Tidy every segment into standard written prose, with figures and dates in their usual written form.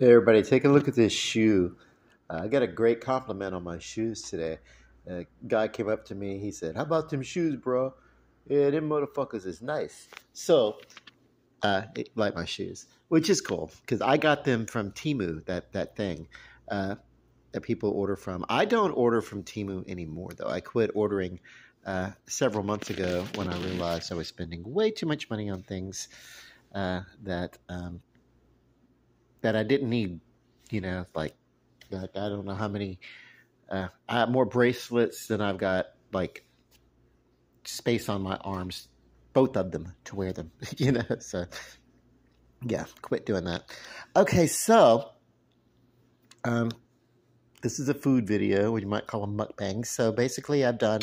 Hey everybody, take a look at this shoe. I got a great compliment on my shoes today. A guy came up to me, he said, "How about them shoes, bro? Yeah, them motherfuckers is nice." So, he like my shoes, which is cool because I got them from Temu, that thing uh, that people order from. I don't order from Temu anymore, though. I quit ordering several months ago when I realized I was spending way too much money on things that I didn't need. Like I don't know how many. I have more bracelets than I've got like space on my arms, both of them to wear them. So yeah, quit doing that. Okay, so um, this is a food video, what you might call a mukbang. So basically, I've done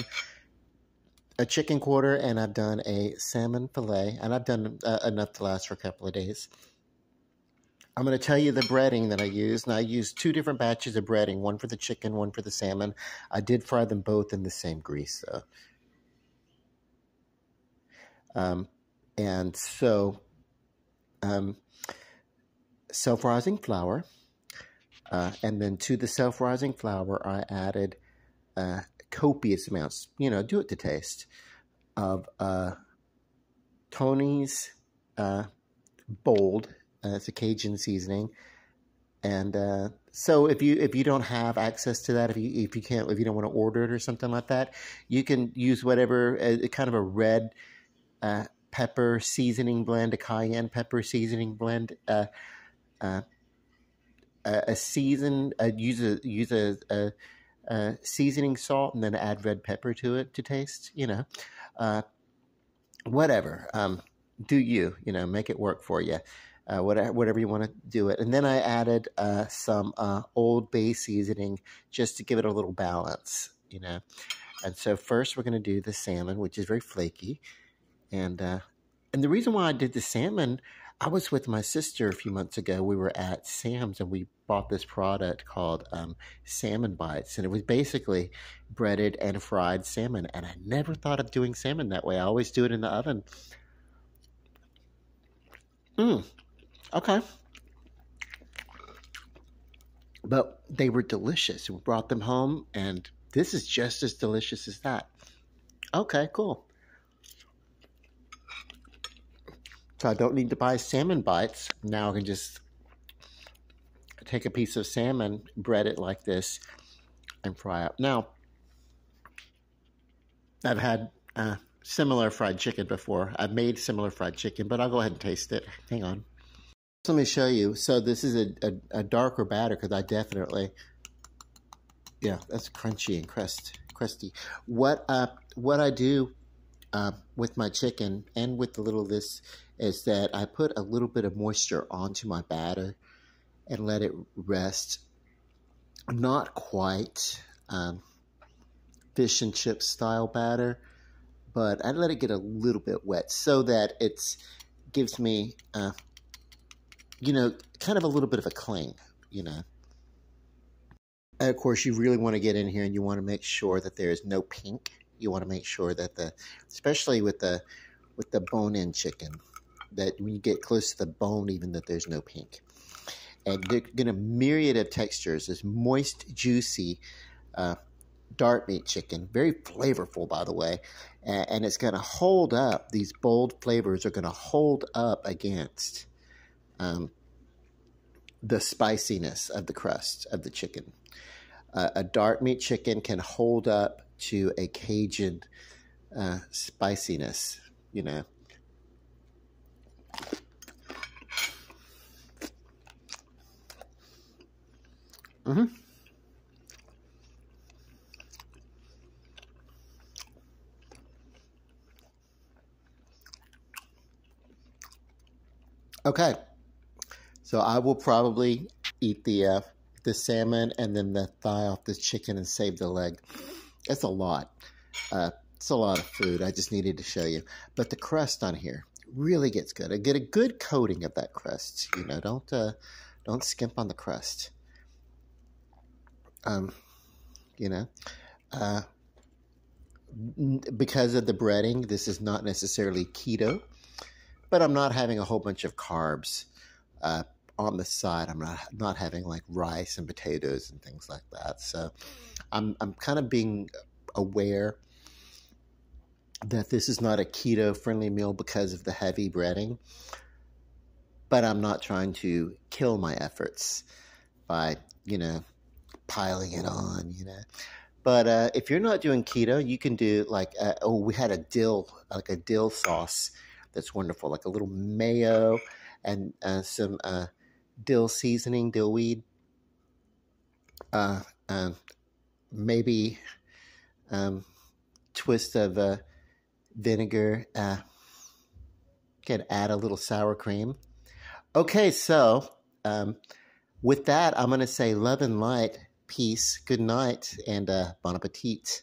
a chicken quarter and I've done a salmon fillet, and I've done enough to last for a couple of days. I'm going to tell you the breading that I used, and I used two different batches of breading, one for the chicken, one for the salmon. I did fry them both in the same grease, though. And so, self-rising flour, and then to the self-rising flour, I added copious amounts, do it to taste, of Tony's Bold. It's a Cajun seasoning, and so if you don't have access to that, if you don't want to order it or something like that, you can use whatever kind of a red pepper seasoning blend, a cayenne pepper seasoning blend, use a seasoning salt, and then add red pepper to it to taste. Whatever. Do make it work for you. Whatever you want to do it. And then I added some Old Bay seasoning just to give it a little balance, And so first we're going to do the salmon, which is very flaky. And the reason why I did the salmon, I was with my sister a few months ago. We were at Sam's and we bought this product called Salmon Bites. And it was basically breaded and fried salmon. And I never thought of doing salmon that way. I always do it in the oven. Okay. But they were delicious. We brought them home, and this is just as delicious as that. Okay, cool. So I don't need to buy salmon bites. Now I can just take a piece of salmon, bread it like this, and fry it. Now, I've had similar fried chicken before. I've made similar fried chicken, but I'll go ahead and taste it. Hang on. Let me show you. So this is a darker batter because I definitely, that's crunchy and crusty. What I do with my chicken and with the little this is that I put a little bit of moisture onto my batter and let it rest. Not quite fish and chip style batter, but I let it get a little bit wet so that it gives me kind of a little bit of a cling, And of course, you really want to get in here and you want to make sure that there is no pink. You want to make sure that especially with the bone-in chicken, that when you get close to the bone, even that there's no pink. And they're going to myriad of textures. This moist, juicy dark meat chicken, very flavorful, by the way. And it's going to hold up. These bold flavors are going to hold up against the spiciness of the crust of the chicken. A dark meat chicken can hold up to a Cajun spiciness, Okay. So I will probably eat the salmon and then the thigh off the chicken and save the leg. That's a lot. It's a lot of food. I just needed to show you. But the crust on here really gets good. I get a good coating of that crust. Don't skimp on the crust. Because of the breading, this is not necessarily keto, but I'm not having a whole bunch of carbs on the side. I'm not having like rice and potatoes and things like that. So I'm kind of being aware that this is not a keto friendly meal because of the heavy breading, but I'm not trying to kill my efforts by, piling it on, But if you're not doing keto, you can do like, we had a dill sauce that's wonderful, like a little mayo and some dill seasoning, dill weed, uh, maybe twist of vinegar. Can add a little sour cream. Okay, so with that, I'm going to say love and light, peace, good night, and bon appetit.